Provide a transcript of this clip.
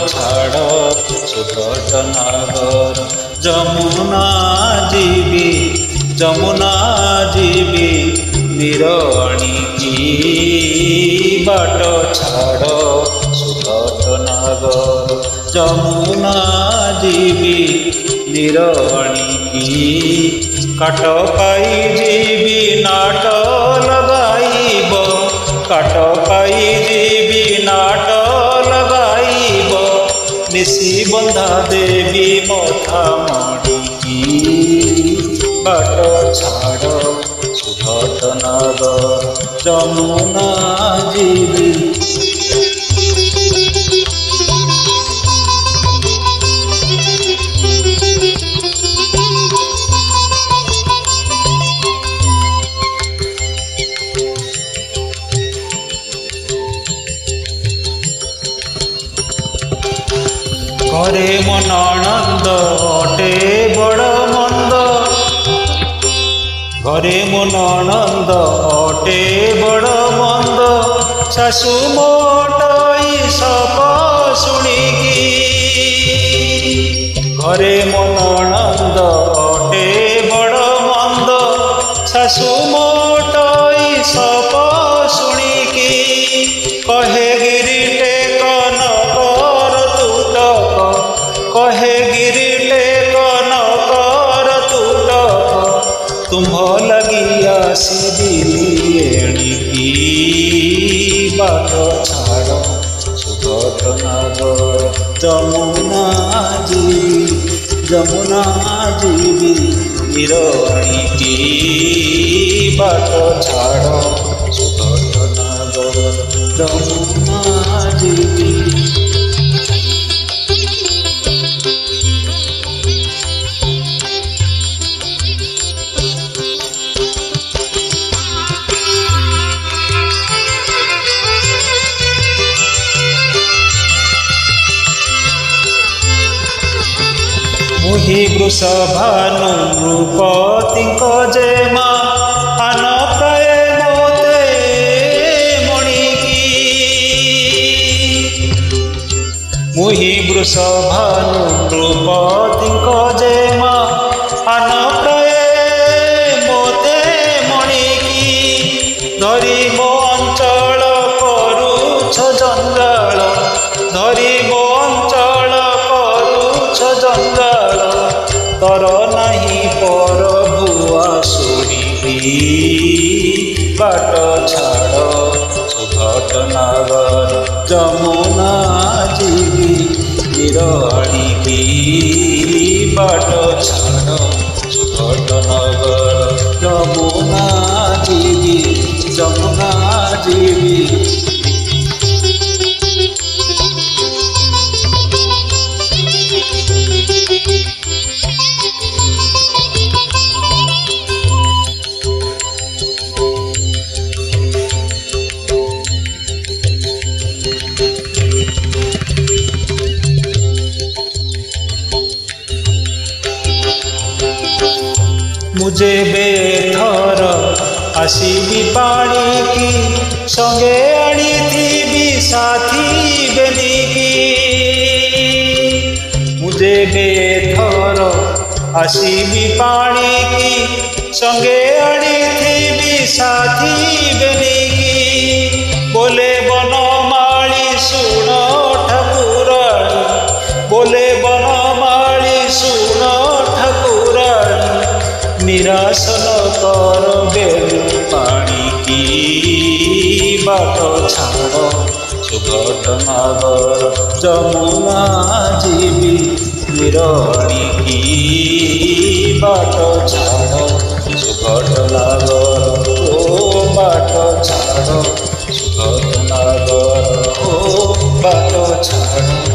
ଛାଡ଼ ସୁଘଟନଗର। ଯମୁନା ଯିବି ନିରଣିକି ବାଟ ଛାଡ଼ ସୁଘଟନଗର। ଯମୁନା ଯିବି ନିରଣିକି କାଟ ପାଇ ଯିବି ନାଟ ଲଗାଇବ। କାଟ ପାଇ ଯିବି ନାଟ ଲଗାଇବ। ନିଶି ବନ୍ଧା ଦେବି ମଥା ମଡ଼ିକି ବାଟ ଛାଡ଼ ସୁଘଟନଗର। ଯମୁନା ଯିବି। ঘরে ମୋ ନଣନ୍ଦ ଅଟେ ବଡ଼ ମନ୍ଦ। ଘରେ ମୋ ନଣନ୍ଦ ଅଟେ ବଡ଼ ମନ୍ଦ। ଶାଶୁ ମୋଟଇ ସପ ଶୁଣିକି। ଘରେ ମୋ ନଣନ୍ଦ ଅଟେ ବଡ଼ ମନ୍ଦ। ଶାଶୁ ମୋଟଇ ସପ ଶୁଣିକି। କହେ ଗିରିଟେ କନକର ତୁଟକ। କହେ ଗିରିଟେ କନକର ତୁଟକ। ତୁମ୍ଭ ଲାଗି ଆସିଲି ଏଣିକି ବାଟ ଛାଡ଼ ସୁଘଟନଗର। ଯମୁନା ଯିବି ନିରଣିକି ବାଟ ଛାଡ଼ ସୁଘଟନଗର। ଯମୁନା ଯିବି। ମୁହି ବୃଷଭାନୁ ନୃପତିଙ୍କ ଯେମା ଆନ ପ୍ରାୟ ମୋତେ ମଣିକି। ମୁହି ବୃଷଭାନୁ ନୃପତିଙ୍କ ଯେମା ଆନ ପ୍ରାୟ ମୋତେ ମଣିକି। ଧରି ମୋ ଅଞ୍ଚଳ କରୁଛ ଜଞ୍ଜାଳ। ଧରି ମୋ ଅଞ୍ଚଳ କରୁଛ ଜଞ୍ଜାଳ। ତର ନାହିଁ ପର ଭୁଆ ଶୁଣିବି ବାଟ ଛାଡ଼ ସୁଘଟନଗର। ଯମୁନା ଯିବି ନିରଣିକି ବାଟ ଛାଡ଼ ସୁଘଟନଗର। ଯମୁନା ଯିବି। ମୁଁ ଯେବେ ଥର ଆସିବି ପାଣିକି। ସଙ୍ଗେ ଆଣିଥିବି ସାଥୀ ବେନିକି। ମୁଁ ଯେବେ ଥର ଆସିବି ପାଣିକି। ସଙ୍ଗେ ଆଣିଥିବି ସାଥୀ ବେନିକି। ବୋଲେ ବନମାଳି ଶୁଣ ଠାକୁରାଣୀ। ବୋଲେ ବନମାଳି ଶୁଣ ଠାକୁରାଣୀ। ନିରାସନ କର ବେଣୁ ପାଣିକି ବାଟ ଛାଡ଼ ସୁଘଟନଗର। ଯମୁନା ଯିବି ନିରଣିକି ବାଟ ଛାଡ଼ ସୁଘଟନଗର। ଓ ବାଟ ଛାଡ଼ ସୁଘଟନଗର। ଓ ବାଟ ଛାଡ଼।